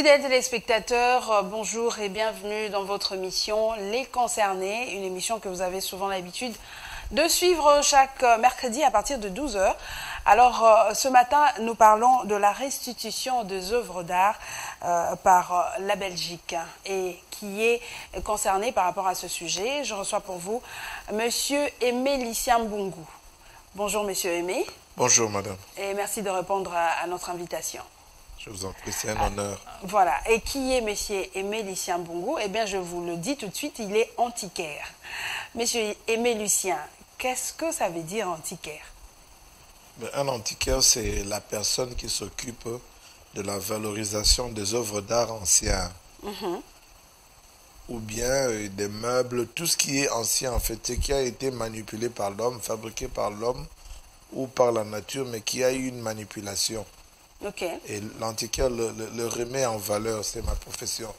Fidèles téléspectateurs, bonjour et bienvenue dans votre émission Les Concernés, une émission que vous avez souvent l'habitude de suivre chaque mercredi à partir de 12 h. Alors, ce matin, nous parlons de la restitution des œuvres d'art par la Belgique et qui est concerné par rapport à ce sujet. Je reçois pour vous Monsieur Aimé Lucien Mbungu. Bonjour Monsieur Aimé. Bonjour Madame. Et merci de répondre à notre invitation. Je vous en prie, c'est un honneur. Voilà. Et qui est Monsieur Aimé Lucien Mbungu? Eh bien, je vous le dis tout de suite, il est antiquaire. Monsieur Aimé Lucien, qu'est-ce que ça veut dire antiquaire? Un antiquaire, c'est la personne qui s'occupe de la valorisation des œuvres d'art anciens. Ou bien des meubles, tout ce qui est ancien en fait, et qui a été manipulé par l'homme, fabriqué par l'homme ou par la nature, mais qui a eu une manipulation. Et l'antiquaire le remet en valeur, c'est ma profession.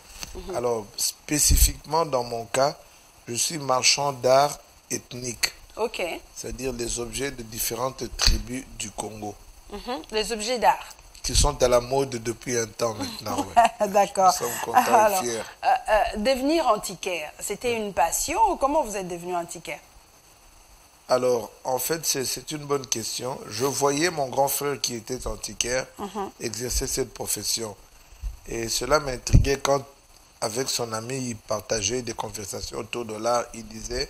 Alors, spécifiquement dans mon cas, je suis marchand d'art ethnique. C'est-à-dire les objets de différentes tribus du Congo. Les objets d'art qui sont à la mode depuis un temps maintenant. D'accord. Nous sommes contents et fiers. Devenir antiquaire, c'était une passion ou comment vous êtes devenu antiquaire? Alors, en fait, c'est une bonne question. Je voyais mon grand frère qui était antiquaire exercer cette profession. Et cela m'intriguait quand, avec son ami, il partageait des conversations autour de l'art. Il disait,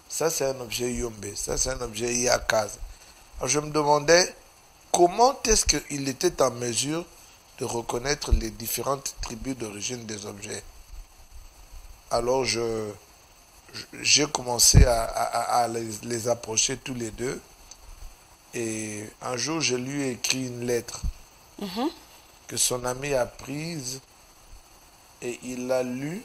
ça c'est un objet Yombe, ça c'est un objet Yakaz. Alors, je me demandais, comment est-ce qu'il était en mesure de reconnaître les différentes tribus d'origine des objets? Alors, j'ai commencé à les approcher tous les deux. Et un jour, je lui ai écrit une lettre que son ami a prise et il l'a lue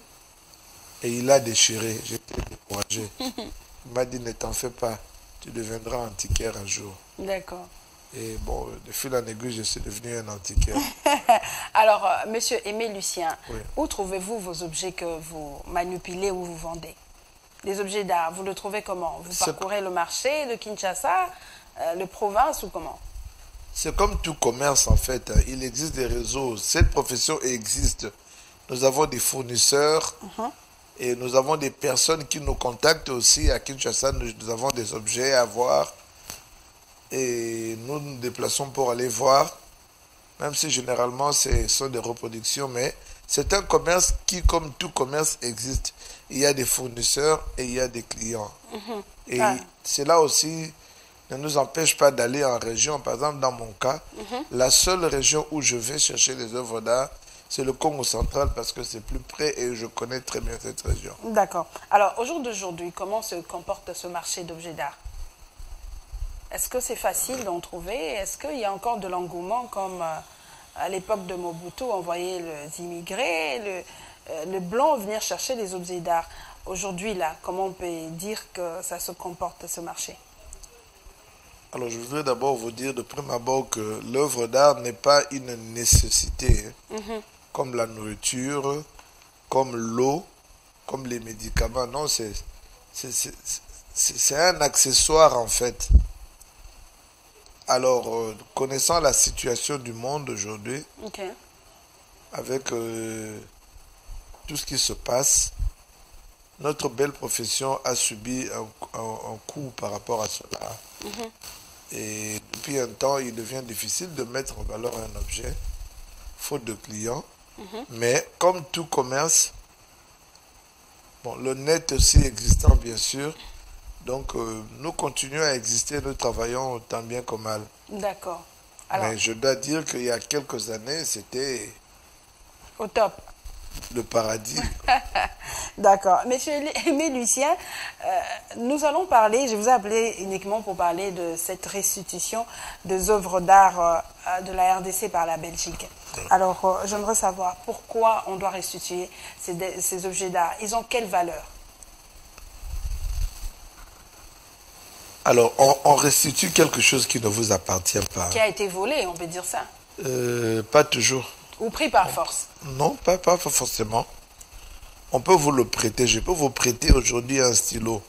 et il l'a déchirée. J'étais découragé. Il m'a dit, ne t'en fais pas, tu deviendras antiquaire un jour. D'accord. Et bon, de fil en aiguille, je suis devenu un antiquaire. Alors, Monsieur Aimé Lucien, oui. Où trouvez-vous vos objets que vous manipulez ou vous vendez? Les objets d'art, vous le trouvez comment? Vous parcourez le marché de Kinshasa, le province ou comment? C'est comme tout commerce en fait. Il existe des réseaux. Cette profession existe. Nous avons des fournisseurs et nous avons des personnes qui nous contactent aussi à Kinshasa. Nous avons des objets à voir. Et nous nous déplaçons pour aller voir, même si généralement ce sont des reproductions, mais c'est un commerce qui, comme tout commerce, existe. Il y a des fournisseurs et il y a des clients. Et cela aussi ne nous empêche pas d'aller en région. Par exemple, dans mon cas, la seule région où je vais chercher les œuvres d'art, c'est le Congo central parce que c'est plus près et je connais très bien cette région. D'accord. Alors, au jour d'aujourd'hui, comment se comporte ce marché d'objets d'art? Est-ce que c'est facile d'en trouver? Est-ce qu'il y a encore de l'engouement comme à l'époque de Mobutu, on voyait les immigrés, le blanc venir chercher les objets d'art? Aujourd'hui, là, comment on peut dire que ça se comporte, ce marché? Alors, je voudrais d'abord vous dire de prime abord que l'œuvre d'art n'est pas une nécessité, comme la nourriture, comme l'eau, comme les médicaments. Non, c'est un accessoire en fait. Alors, connaissant la situation du monde aujourd'hui, avec tout ce qui se passe, notre belle profession a subi un coup par rapport à cela. Et depuis un temps, il devient difficile de mettre en valeur un objet, faute de clients. Mais comme tout commerce, bon, le net aussi existant bien sûr, donc, nous continuons à exister, nous travaillons tant bien que mal. D'accord. Mais je dois dire qu'il y a quelques années, c'était... au top. Le paradis. D'accord. Monsieur Aimé Lucien, nous allons parler, je vous ai appelé uniquement pour parler de cette restitution des œuvres d'art de la RDC par la Belgique. Alors, j'aimerais savoir pourquoi on doit restituer ces objets d'art. Ils ont quelle valeur? Alors, on restitue quelque chose qui ne vous appartient pas. Qui a été volé, on peut dire ça? Pas toujours. Ou pris par force? Non, pas forcément. On peut vous le prêter. Je peux vous prêter aujourd'hui un stylo.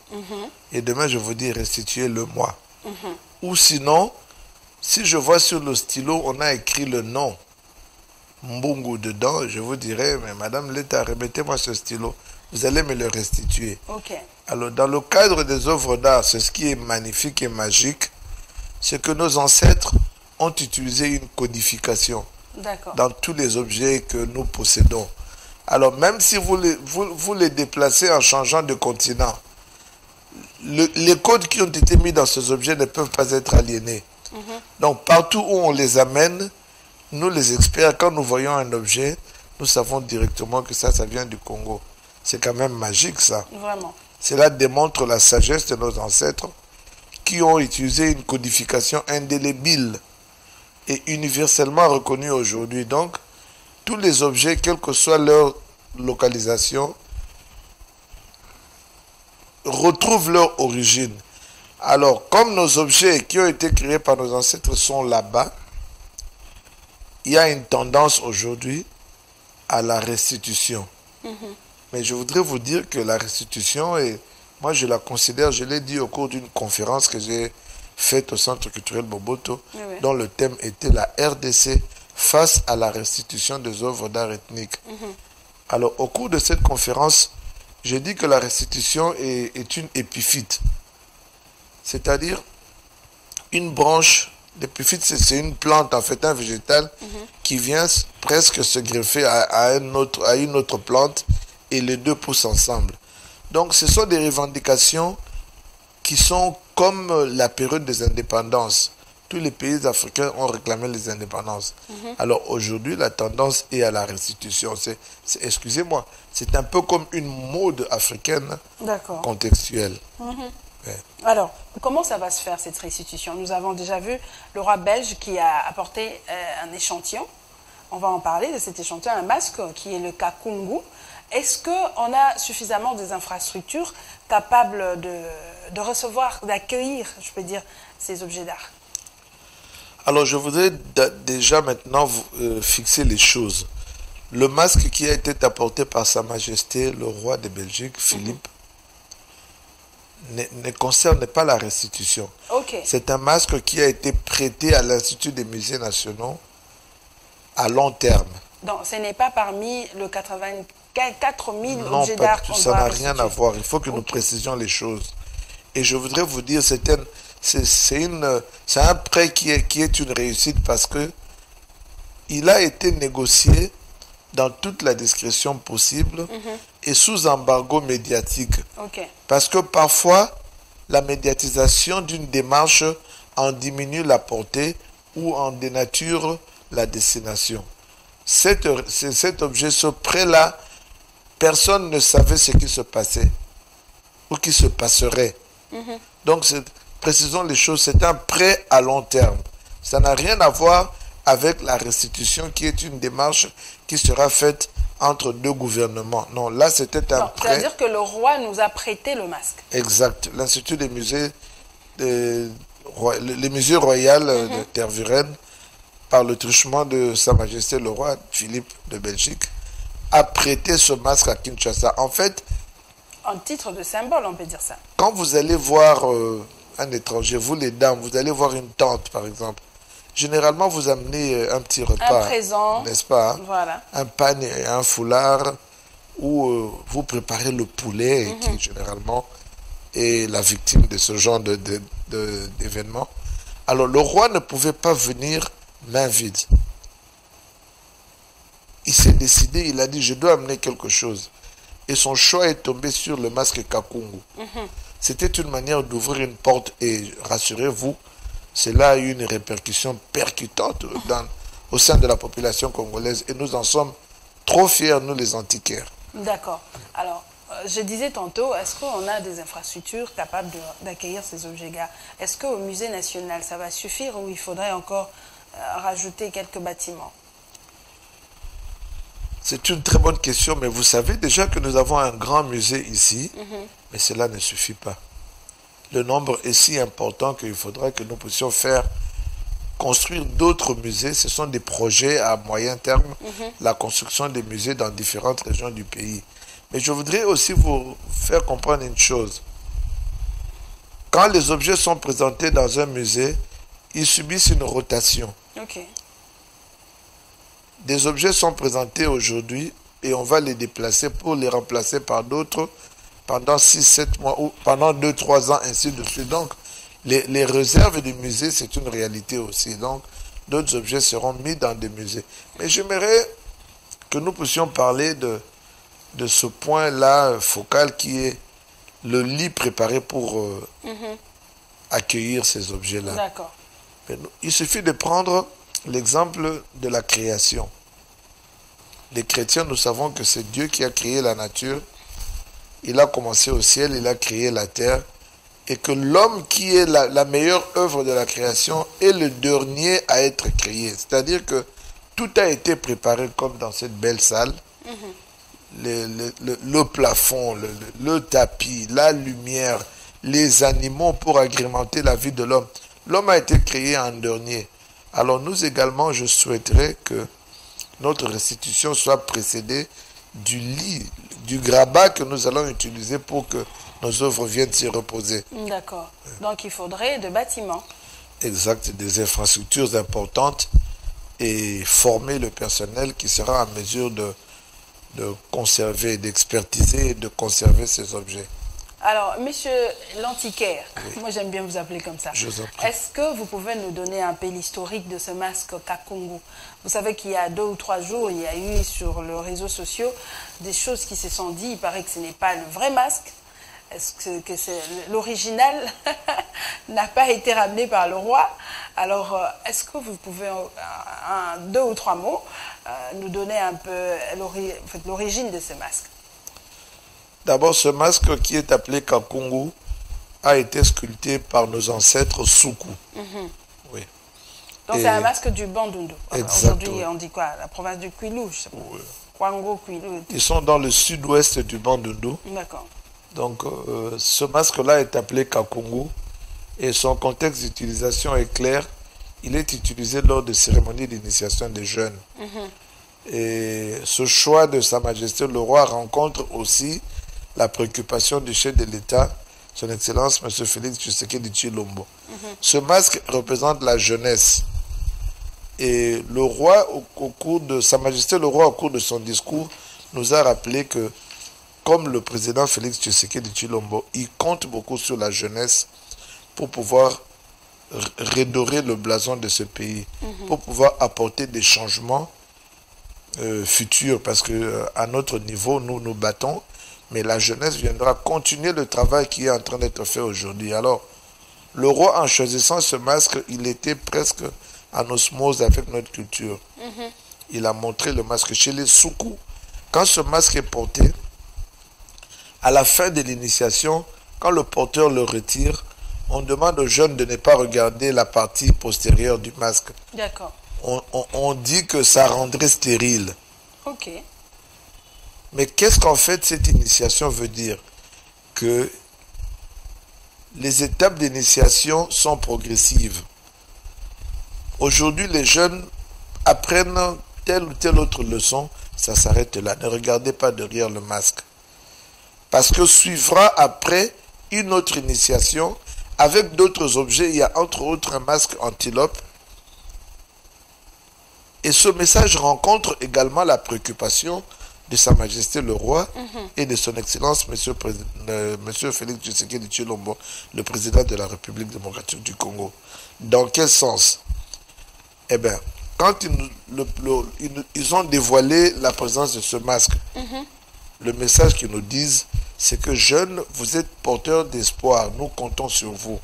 Et demain, je vous dis restituez-le moi. Ou sinon, si je vois sur le stylo, on a écrit le nom Mbungu dedans, je vous dirais, mais Madame l'État, remettez-moi ce stylo, vous allez me le restituer. Ok. Alors, dans le cadre des œuvres d'art, c'est ce qui est magnifique et magique, c'est que nos ancêtres ont utilisé une codification dans tous les objets que nous possédons. Alors, même si vous les déplacez en changeant de continent, les codes qui ont été mis dans ces objets ne peuvent pas être aliénés. Donc, partout où on les amène, nous les experts, quand nous voyons un objet, nous savons directement que ça vient du Congo. C'est quand même magique, ça. Vraiment. Cela démontre la sagesse de nos ancêtres qui ont utilisé une codification indélébile et universellement reconnue aujourd'hui. Donc, tous les objets, quelle que soit leur localisation, retrouvent leur origine. Alors, comme nos objets qui ont été créés par nos ancêtres sont là-bas, il y a une tendance aujourd'hui à la restitution. Mais je voudrais vous dire que la restitution, moi je la considère, je l'ai dit au cours d'une conférence que j'ai faite au Centre culturel Boboto, dont le thème était la RDC face à la restitution des œuvres d'art ethnique. Alors, au cours de cette conférence, j'ai dit que la restitution est une épiphyte. C'est-à-dire une branche. L'épiphyte, c'est une plante, en fait, un végétal qui vient presque se greffer à une autre plante et les deux poussent ensemble. Donc, ce sont des revendications qui sont comme la période des indépendances. Tous les pays africains ont réclamé les indépendances. Alors, aujourd'hui, la tendance est à la restitution. Excusez-moi, c'est un peu comme une mode africaine contextuelle. Ouais. Alors, comment ça va se faire, cette restitution? Nous avons déjà vu le roi belge qui a apporté un échantillon. On va en parler de cet échantillon, un masque qui est le Kakungu. Est-ce qu'on a suffisamment des infrastructures capables de recevoir, d'accueillir, je peux dire, ces objets d'art? Alors, je voudrais déjà maintenant fixer les choses. Le masque qui a été apporté par Sa Majesté, le roi de Belgique, Philippe, ne concerne pas la restitution. C'est un masque qui a été prêté à l'Institut des musées nationaux à long terme. Donc, ce n'est pas parmi le 84 000 objets d'art qu'on doit restituer. Ça n'a rien à voir. Il faut que nous précisions les choses. Et je voudrais vous dire, c'est un prêt qui est une réussite parce que il a été négocié dans toute la discrétion possible et sous embargo médiatique. Parce que parfois, la médiatisation d'une démarche en diminue la portée ou en dénature la destination. Cet objet, ce prêt-là, personne ne savait ce qui se passait ou qui se passerait. Donc, précisons les choses, c'est un prêt à long terme. Ça n'a rien à voir avec la restitution qui est une démarche qui sera faite entre deux gouvernements. Non, là c'était un prêt. C'est-à-dire que le roi nous a prêté le masque. Exact. L'Institut des musées, les musées royaux de Tervuren, par le truchement de Sa Majesté le roi Philippe de Belgique, a prêté ce masque à Kinshasa. En fait, en titre de symbole, on peut dire ça. Quand vous allez voir un étranger, vous les dames, vous allez voir une tante par exemple. Généralement, vous amenez un petit repas, un présent, n'est-ce pas? Voilà. Un pain et un foulard, où vous préparez le poulet, qui généralement est la victime de ce genre d'événement. Alors, le roi ne pouvait pas venir main vide. Il s'est décidé, il a dit, je dois amener quelque chose. Et son choix est tombé sur le masque Kakungu. C'était une manière d'ouvrir une porte et rassurez-vous, cela a eu une répercussion percutante au sein de la population congolaise et nous en sommes trop fiers, nous les antiquaires. D'accord. Alors, je disais tantôt, est-ce qu'on a des infrastructures capables d'accueillir ces objets-là? Est-ce qu'au musée national, ça va suffire ou il faudrait encore rajouter quelques bâtiments? C'est une très bonne question, mais vous savez déjà que nous avons un grand musée ici, mais cela ne suffit pas. Le nombre est si important qu'il faudra que nous puissions construire d'autres musées. Ce sont des projets à moyen terme, la construction des musées dans différentes régions du pays. Mais je voudrais aussi vous faire comprendre une chose. Quand les objets sont présentés dans un musée, ils subissent une rotation. des objets sont présentés aujourd'hui et on va les déplacer pour les remplacer par d'autres pendant 6-7 mois ou pendant 2-3 ans, ainsi de suite. Donc, les réserves du musée, c'est une réalité aussi. Donc, d'autres objets seront mis dans des musées. Mais j'aimerais que nous puissions parler de ce point-là focal qui est le lit préparé pour accueillir ces objets-là. D'accord. Il suffit de prendre l'exemple de la création. Les chrétiens, nous savons que c'est Dieu qui a créé la nature. Il a commencé au ciel, il a créé la terre. Et que l'homme qui est la meilleure œuvre de la création est le dernier à être créé. C'est-à-dire que tout a été préparé comme dans cette belle salle. Le plafond, le tapis, la lumière, les animaux pour agrémenter la vie de l'homme. L'homme a été créé en dernier. Alors nous également, je souhaiterais que notre restitution soit précédée du lit, du grabat que nous allons utiliser pour que nos œuvres viennent s'y reposer. D'accord. Donc il faudrait de bâtiments. Exact, des infrastructures importantes et former le personnel qui sera en mesure de conserver, d'expertiser et de conserver ces objets. Alors, monsieur l'antiquaire, moi j'aime bien vous appeler comme ça. Est-ce que vous pouvez nous donner un peu l'historique de ce masque Kakungu? Vous savez qu'il y a 2 ou 3 jours, il y a eu sur les réseaux sociaux des choses qui se sont dites. Il paraît que ce n'est pas le vrai masque. Est-ce que l'original n'a pas été ramené par le roi? Alors, est-ce que vous pouvez, en 2 ou 3 mots, nous donner un peu l'origine de ce masque? D'abord, ce masque qui est appelé Kakungu a été sculpté par nos ancêtres Soukou. Oui. Donc c'est un masque du Bandundu. Aujourd'hui, on dit quoi? La province du Kwilu, je sais pas. Oui. Kwango, Kwilu. Ils sont dans le sud-ouest du Bandundu. D'accord. Donc, ce masque-là est appelé Kakungu et son contexte d'utilisation est clair. Il est utilisé lors de cérémonies d'initiation des jeunes. Et ce choix de Sa Majesté le Roi rencontre aussi la préoccupation du chef de l'État, son Excellence M. Félix Tshisekedi Tshilombo. Ce masque représente la jeunesse. Et le roi, au cours de Sa Majesté le Roi, au cours de son discours, nous a rappelé que, comme le président Félix Tshisekedi Tshilombo, il compte beaucoup sur la jeunesse pour pouvoir redorer le blason de ce pays, pour pouvoir apporter des changements futurs, parce que à notre niveau, nous nous battons, mais la jeunesse viendra continuer le travail qui est en train d'être fait aujourd'hui. Alors, le roi, en choisissant ce masque, il était presque en osmose avec notre culture. Il a montré le masque chez les Soukou. Quand ce masque est porté, à la fin de l'initiation, quand le porteur le retire, on demande aux jeunes de ne pas regarder la partie postérieure du masque. D'accord. On dit que ça rendrait stérile. Ok. Mais qu'est-ce qu'en fait cette initiation veut dire? Que les étapes d'initiation sont progressives. Aujourd'hui, les jeunes apprennent telle ou telle autre leçon, ça s'arrête là. Ne regardez pas derrière le masque. Parce que suivra après une autre initiation avec d'autres objets. Il y a entre autres un masque antilope. Et ce message rencontre également la préoccupation de Sa Majesté le Roi et de son Excellence Monsieur Félix Tshisekedi Tshilombo, le président de la République démocratique du Congo. Dans quel sens? Eh bien, quand ils ont dévoilé la présence de ce masque, le message qu'ils nous disent, c'est que jeunes, vous êtes porteurs d'espoir, nous comptons sur vous.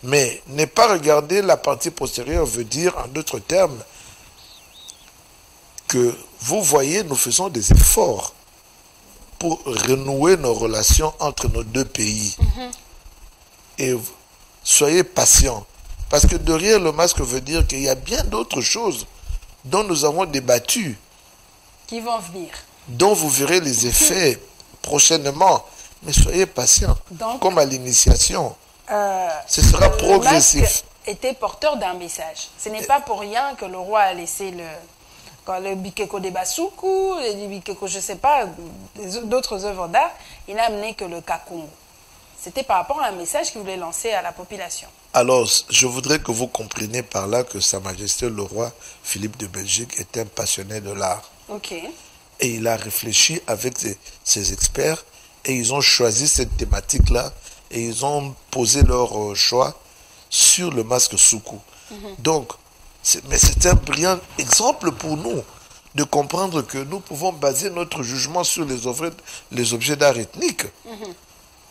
Mais ne pas regarder la partie postérieure veut dire, en d'autres termes, que vous voyez, nous faisons des efforts pour renouer nos relations entre nos deux pays. Et soyez patients. Parce que derrière le masque veut dire qu'il y a bien d'autres choses dont nous avons débattu. Qui vont venir. Dont vous verrez les effets prochainement. Mais soyez patients. Donc, comme à l'initiation. Ce sera progressif. Le masque était porteur d'un message. Ce n'est pas pour rien que le roi a laissé le Bikeko de Basuku, le Bikeko, je ne sais pas, d'autres œuvres d'art. Il n'a amené que le Kakungu. C'était par rapport à un message qu'il voulait lancer à la population. Alors, je voudrais que vous compreniez par là que Sa Majesté le roi Philippe de Belgique est un passionné de l'art. Ok. Et il a réfléchi avec ses experts et ils ont choisi cette thématique-là et ils ont posé leur choix sur le masque Soukou. Donc, mais c'est un brillant exemple pour nous de comprendre que nous pouvons baser notre jugement sur les objets d'art ethnique.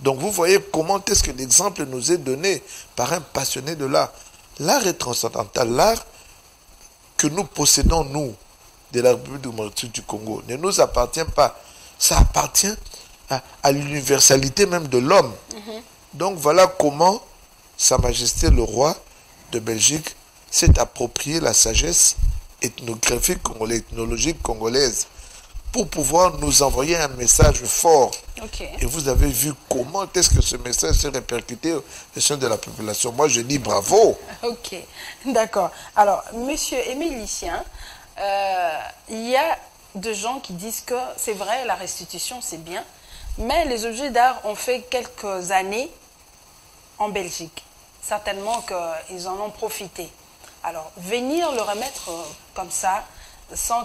Donc vous voyez comment est-ce que l'exemple nous est donné par un passionné de l'art. L'art est transcendantal. L'art que nous possédons, nous, de la République démocratique du Congo, ne nous appartient pas. Ça appartient à l'universalité même de l'homme. Donc voilà comment Sa Majesté le roi de Belgique s'est approprié la sagesse ethnographique congolaise, ethnologique congolaise, pour pouvoir nous envoyer un message fort. Ok. Et vous avez vu comment est-ce que ce message s'est répercuté au sein de la population. Moi, je dis bravo. Ok, d'accord. Alors, monsieur Émile Lucien, il y a des gens qui disent que c'est vrai, la restitution, c'est bien, mais les objets d'art ont fait quelques années en Belgique. Certainement qu'ils en ont profité. Alors, venir le remettre comme ça, sans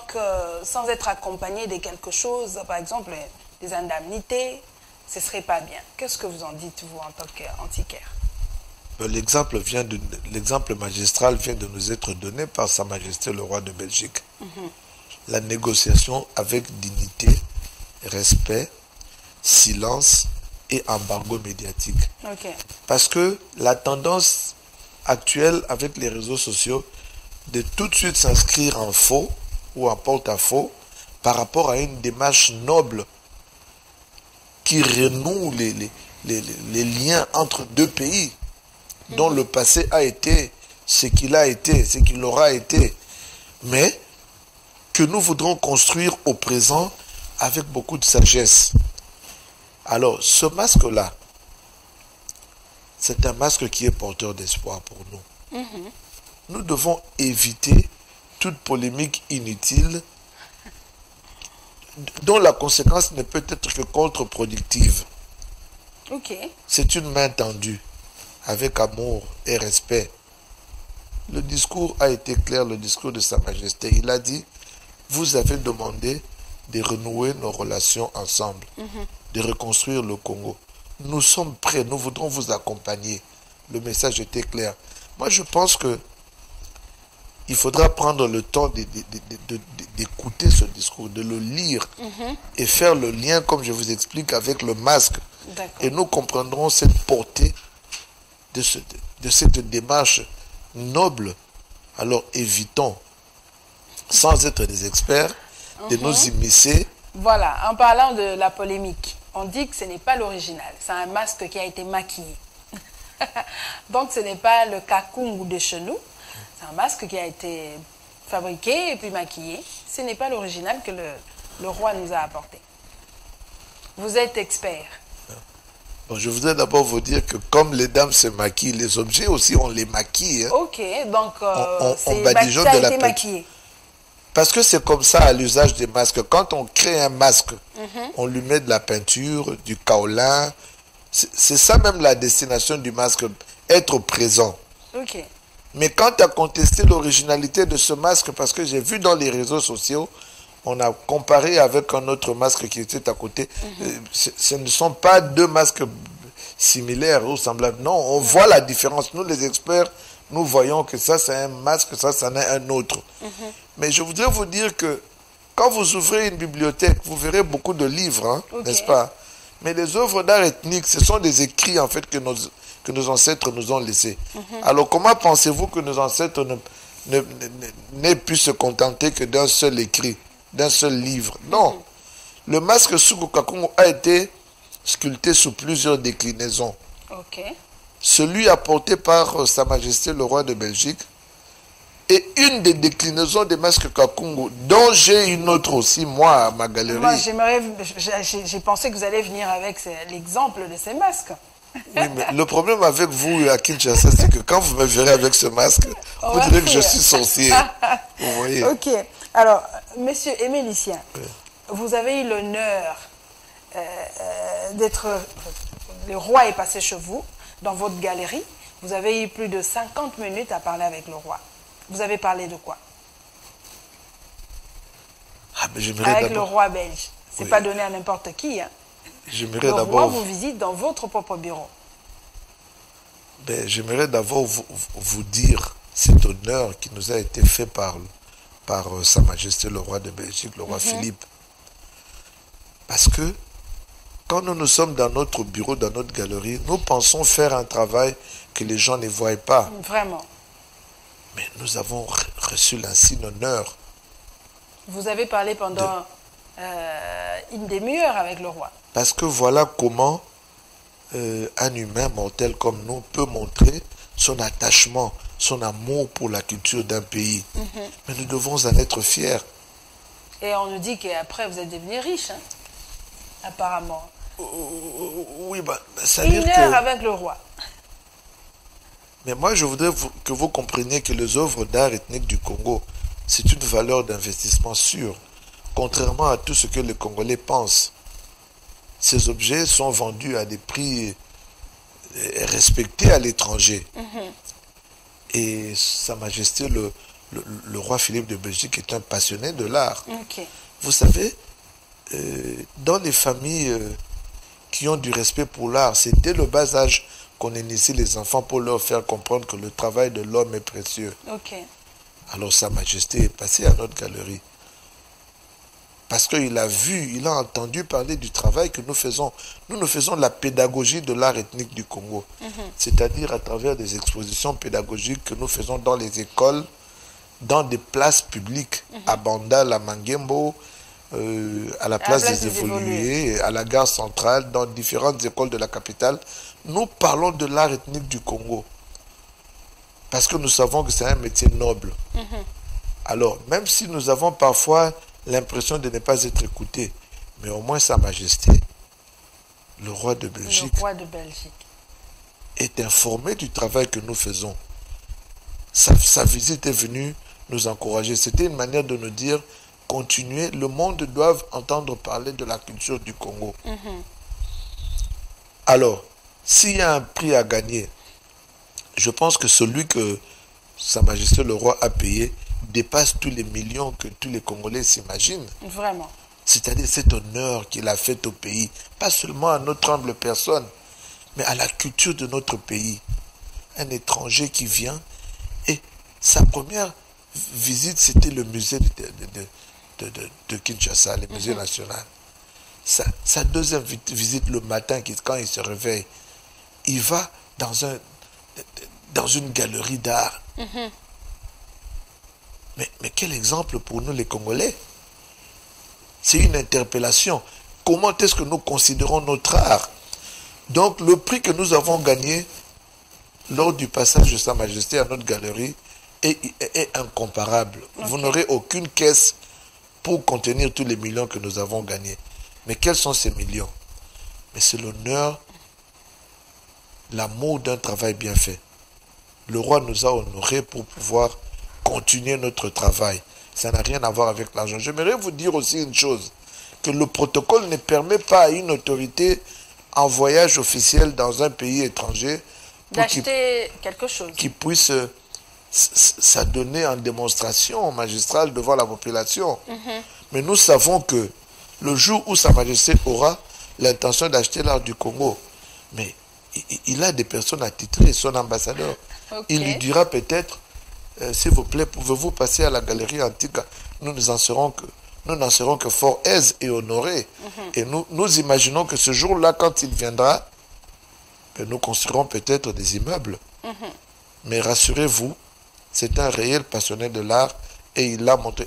être accompagné de quelque chose, par exemple des indemnités, ce ne serait pas bien. Qu'est-ce que vous en dites, vous, en tant qu'antiquaire? L'exemple magistral vient de nous être donné par Sa Majesté le roi de Belgique. La négociation avec dignité, respect, silence et embargo médiatique. Ok. Parce que la tendance actuelle avec les réseaux sociaux de tout de suite s'inscrire en faux ou en porte-à-faux par rapport à une démarche noble qui renoue les liens entre deux pays dont le passé a été ce qu'il a été, ce qu'il aura été, mais que nous voudrons construire au présent avec beaucoup de sagesse. Alors, ce masque-là, c'est un masque qui est porteur d'espoir pour nous. Nous devons éviter toute polémique inutile dont la conséquence ne peut être que contre-productive. Ok. C'est une main tendue, avec amour et respect. Le discours a été clair, le discours de Sa Majesté. Il a dit, vous avez demandé de renouer nos relations ensemble, de reconstruire le Congo. Nous sommes prêts, nous voudrons vous accompagner. Le message était clair. Moi, je pense que il faudra prendre le temps d'écouter ce discours, de le lire et faire le lien, comme je vous explique, avec le masque. Et nous comprendrons cette portée de cette démarche noble. Alors évitons, sans être des experts, de nous immiscer. Voilà, en parlant de la polémique, on dit que ce n'est pas l'original, c'est un masque qui a été maquillé. Donc ce n'est pas le kakungu de chez nous, c'est un masque qui a été fabriqué et puis maquillé. Ce n'est pas l'original que le roi nous a apporté. Vous êtes expert. Bon, je voudrais d'abord vous dire que comme les dames se maquillent, les objets aussi, on les maquille. Hein. Ok, donc on badigeonne ça a de la été maquillé. Parce que c'est comme ça à l'usage des masques. Quand on crée un masque, on lui met de la peinture, du kaolin. C'est ça même la destination du masque, être présent. Ok. Mais quand tu as contesté l'originalité de ce masque, parce que j'ai vu dans les réseaux sociaux, on a comparé avec un autre masque qui était à côté. Ce ne sont pas deux masques similaires ou semblables. Non, on voit la différence. Nous, les experts, nous voyons que ça, c'est un masque, ça, c'en est un autre. Mais je voudrais vous dire que quand vous ouvrez une bibliothèque, vous verrez beaucoup de livres, hein, n'est-ce pas? Mais les œuvres d'art ethnique, ce sont des écrits, en fait, que nos ancêtres nous ont laissés. Alors, comment pensez-vous que nos ancêtres n'aient pu se contenter que d'un seul écrit, d'un seul livre? Non. Le masque Soukou Kakungu a été sculpté sous plusieurs déclinaisons. Celui apporté par Sa Majesté le roi de Belgique est une des déclinaisons des masques Kakungu, dont j'ai une autre aussi, moi, à ma galerie. Moi, j'ai pensé que vous allez venir avec l'exemple de ces masques. Oui, mais le problème avec vous à Kinshasa, c'est que quand vous me verrez avec ce masque, vous direz que je suis sorcier. Vous voyez. Ok. Alors, monsieur Émile Lucien, vous avez eu l'honneur d'être... Le roi est passé chez vous, dans votre galerie. Vous avez eu plus de 50 minutes à parler avec le roi. Vous avez parlé de quoi? Avec le roi belge. C'est pas donné à n'importe qui. Hein. Le roi vous visite dans votre propre bureau. J'aimerais d'abord vous dire cet honneur qui nous a été fait par Sa Majesté le roi de Belgique, le roi Philippe. Parce que quand nous sommes dans notre bureau, dans notre galerie, nous pensons faire un travail que les gens ne voient pas. Vraiment. Mais nous avons reçu l'insigne honneur. Vous avez parlé pendant une demi-heure avec le roi. Parce que voilà comment un humain mortel comme nous peut montrer son attachement, son amour pour la culture d'un pays. Mais nous devons en être fiers. Et on nous dit qu'après vous êtes devenu riche, hein, apparemment. Oui, ça veut dire une heure avec le roi. Mais moi, je voudrais que vous compreniez que les œuvres d'art ethnique du Congo, c'est une valeur d'investissement sûre, contrairement à tout ce que les Congolais pensent. Ces objets sont vendus à des prix respectés à l'étranger. Et Sa Majesté, le roi Philippe de Belgique, est un passionné de l'art. Vous savez, dans les familles qui ont du respect pour l'art, c'est dès le bas âge qu'on initie les enfants pour leur faire comprendre que le travail de l'homme est précieux. Alors Sa Majesté est passé à notre galerie. Parce qu'il a vu, il a entendu parler du travail que nous faisons. Nous faisons la pédagogie de l'art ethnique du Congo. C'est-à-dire à travers des expositions pédagogiques que nous faisons dans les écoles, dans des places publiques, à Bandal, à Mangembo, à la place des Évolués, à la gare centrale, dans différentes écoles de la capitale. Nous parlons de l'art ethnique du Congo. Parce que nous savons que c'est un métier noble. Alors, même si nous avons parfois l'impression de ne pas être écoutés, mais au moins Sa Majesté, le roi de Belgique, est informé du travail que nous faisons. Sa visite est venue nous encourager. C'était une manière de nous dire, continuez, le monde doit entendre parler de la culture du Congo. Alors, s'il y a un prix à gagner, je pense que celui que Sa Majesté le roi a payé dépasse tous les millions que tous les Congolais s'imaginent. Vraiment. C'est-à-dire cet honneur qu'il a fait au pays, pas seulement à notre humble personne, mais à la culture de notre pays. Un étranger qui vient, et sa première visite, c'était le musée de Kinshasa, le musée national. Sa deuxième visite le matin, quand il se réveille, il va dans une galerie d'art. Mais quel exemple pour nous les Congolais? C'est une interpellation. Comment est-ce que nous considérons notre art? Donc le prix que nous avons gagné lors du passage de Sa Majesté à notre galerie est incomparable. Vous n'aurez aucune caisse pour contenir tous les millions que nous avons gagnés. Mais quels sont ces millions? Mais c'est l'honneur, l'amour d'un travail bien fait. Le roi nous a honorés pour pouvoir continuer notre travail. Ça n'a rien à voir avec l'argent. J'aimerais vous dire aussi une chose, que le protocole ne permet pas à une autorité en voyage officiel dans un pays étranger d'acheter quelque chose qui puisse s'adonner en démonstration magistrale devant la population. Mais nous savons que le jour où Sa Majesté aura l'intention d'acheter l'art du Congo, mais il a des personnes attitrées, son ambassadeur. Il lui dira peut-être, s'il vous plaît, pouvez-vous passer à la galerie antique? Nous n'en serons que fort aise et honorés. Et nous imaginons que ce jour-là, quand il viendra, nous construirons peut-être des immeubles. Mais rassurez-vous, c'est un réel passionné de l'art et il a montré,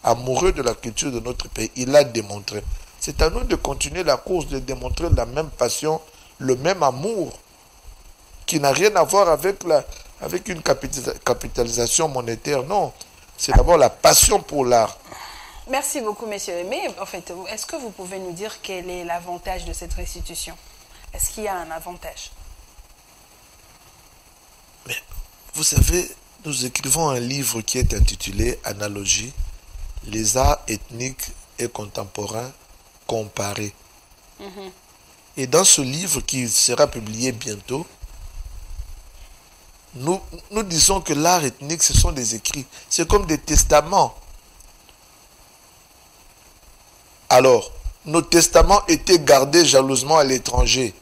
amoureux de la culture de notre pays, il a démontré. C'est à nous de continuer la course, de démontrer la même passion, le même amour, qui n'a rien à voir avec une capitalisation monétaire. Non, c'est d'abord la passion pour l'art. Merci beaucoup, messieurs. Mais en fait, est-ce que vous pouvez nous dire quel est l'avantage de cette restitution? Est-ce qu'il y a un avantage? Mais vous savez, nous écrivons un livre qui est intitulé Analogie, les arts ethniques et contemporains comparés. Et dans ce livre qui sera publié bientôt, nous disons que l'art ethnique, ce sont des écrits. C'est comme des testaments. Alors, nos testaments étaient gardés jalousement à l'étranger.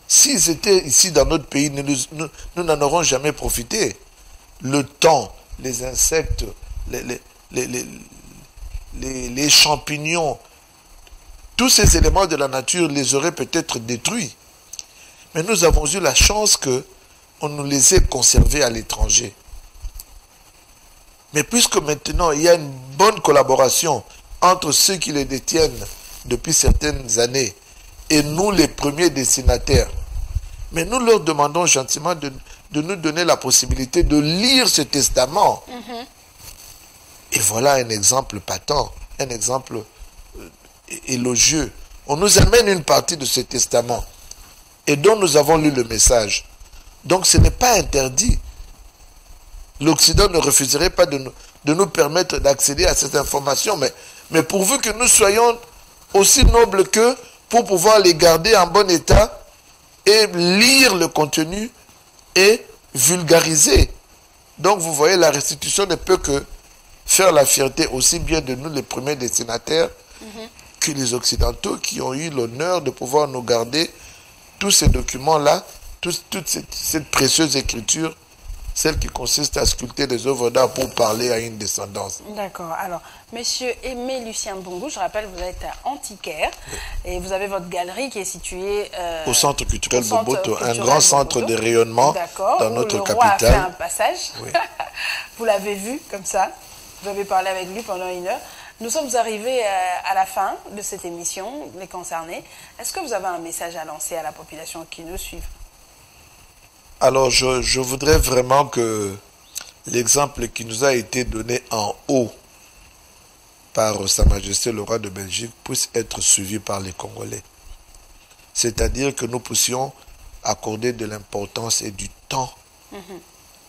S'ils étaient ici dans notre pays, nous n'en aurons jamais profité. Le temps, les insectes, les champignons, tous ces éléments de la nature les auraient peut-être détruits. Mais nous avons eu la chance qu'on nous les ait conservés à l'étranger. Mais puisque maintenant il y a une bonne collaboration entre ceux qui les détiennent depuis certaines années et nous les premiers destinataires, mais nous leur demandons gentiment de nous donner la possibilité de lire ce testament. Et voilà un exemple patent, un exemple élogieux. On nous amène une partie de ce testament et dont nous avons lu le message. Donc ce n'est pas interdit. L'Occident ne refuserait pas de nous permettre d'accéder à cette information, mais pourvu que nous soyons aussi nobles qu'eux pour pouvoir les garder en bon état et lire le contenu et vulgariser. Donc vous voyez, la restitution ne peut que faire la fierté aussi bien de nous les premiers destinataires que les Occidentaux qui ont eu l'honneur de pouvoir nous garder tous ces documents-là, toute cette précieuse écriture, celle qui consiste à sculpter des œuvres d'art pour parler à une descendance. D'accord. Alors, monsieur Aimé Lucien Mbongo, je rappelle, vous êtes antiquaire et vous avez votre galerie qui est située au Centre culturel Boboto, un grand centre de rayonnement dans notre capitale. Le roi a fait un passage. Oui. Vous l'avez vu comme ça. Vous avez parlé avec lui pendant 1 heure. Nous sommes arrivés à la fin de cette émission, les concernés. Est-ce que vous avez un message à lancer à la population qui nous suit? Alors, je voudrais vraiment que l'exemple qui nous a été donné en haut par Sa Majesté le roi de Belgique puisse être suivi par les Congolais. C'est-à-dire que nous puissions accorder de l'importance et du temps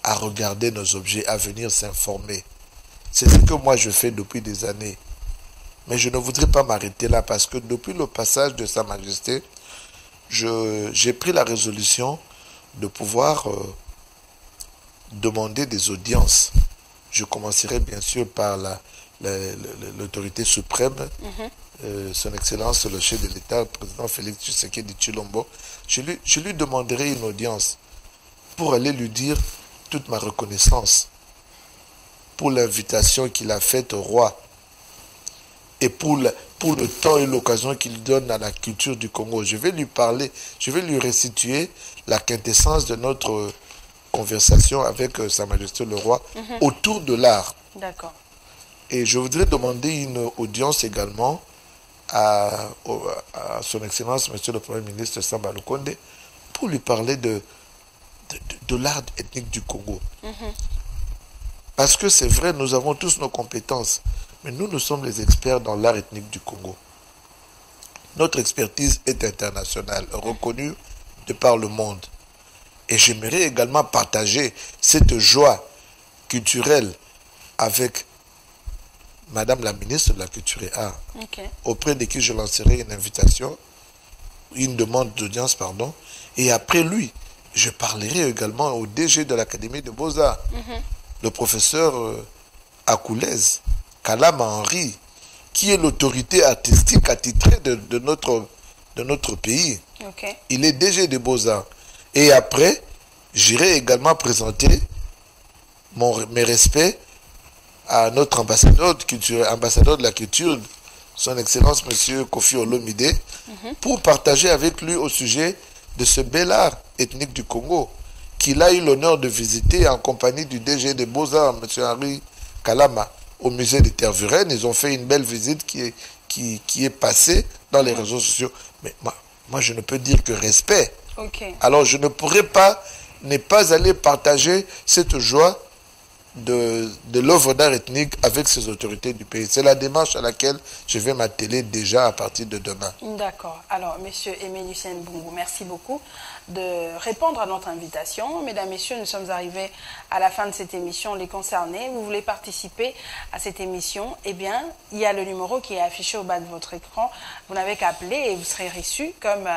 à regarder nos objets, à venir s'informer. C'est ce que moi je fais depuis des années. Mais je ne voudrais pas m'arrêter là parce que depuis le passage de Sa Majesté, j'ai pris la résolution de pouvoir demander des audiences. Je commencerai bien sûr par l'autorité suprême, son Excellence le chef de l'État, le président Félix Tshisekedi Tshilombo. Je lui demanderai une audience pour aller lui dire toute ma reconnaissance pour l'invitation qu'il a faite au roi et pour le temps et l'occasion qu'il donne à la culture du Congo. Je vais lui parler, je vais lui restituer la quintessence de notre conversation avec Sa Majesté le Roi autour de l'art. D'accord. Et je voudrais demander une audience également à son Excellence, Monsieur le Premier ministre Samba Lukonde, pour lui parler de l'art ethnique du Congo. Parce que c'est vrai, nous avons tous nos compétences, mais nous sommes les experts dans l'art ethnique du Congo. Notre expertise est internationale, reconnue de par le monde. Et j'aimerais également partager cette joie culturelle avec Madame la ministre de la Culture et Arts, auprès de qui je lancerai une invitation, une demande d'audience, pardon, et après lui, je parlerai également au DG de l'Académie de Beaux-Arts, le professeur Akoulez, Kalama Henri, qui est l'autorité artistique attitrée de notre pays. Il est DG des Beaux-Arts. Et après, j'irai également présenter mes respects à notre ambassadeur de la culture, son Excellence M. Kofi Olomide, pour partager avec lui au sujet de ce bel art ethnique du Congo, qu'il a eu l'honneur de visiter en compagnie du DG des Beaux-Arts, M. Henri Kalama, au musée des Tervurennes. Ils ont fait une belle visite qui est passée dans les réseaux sociaux. Mais moi, je ne peux dire que respect. Alors, je ne pourrais pas ne pas aller partager cette joie de l'œuvre d'art ethnique avec ces autorités du pays. C'est la démarche à laquelle je vais m'atteler déjà à partir de demain. D'accord. Alors, Monsieur Aimé Lucien Mbongo, merci beaucoup de répondre à notre invitation. Mesdames, Messieurs, nous sommes arrivés à la fin de cette émission, Les Concernés. Vous voulez participer à cette émission? Eh bien, il y a le numéro qui est affiché au bas de votre écran. Vous n'avez qu'à appeler et vous serez reçu comme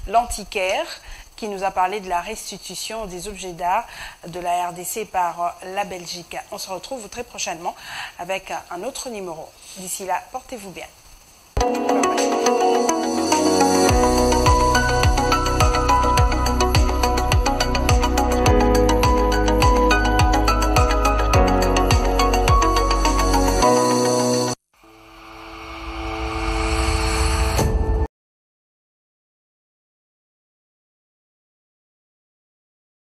l'antiquaire qui nous a parlé de la restitution des objets d'art de la RDC par la Belgique. On se retrouve très prochainement avec un autre numéro. D'ici là, portez-vous bien.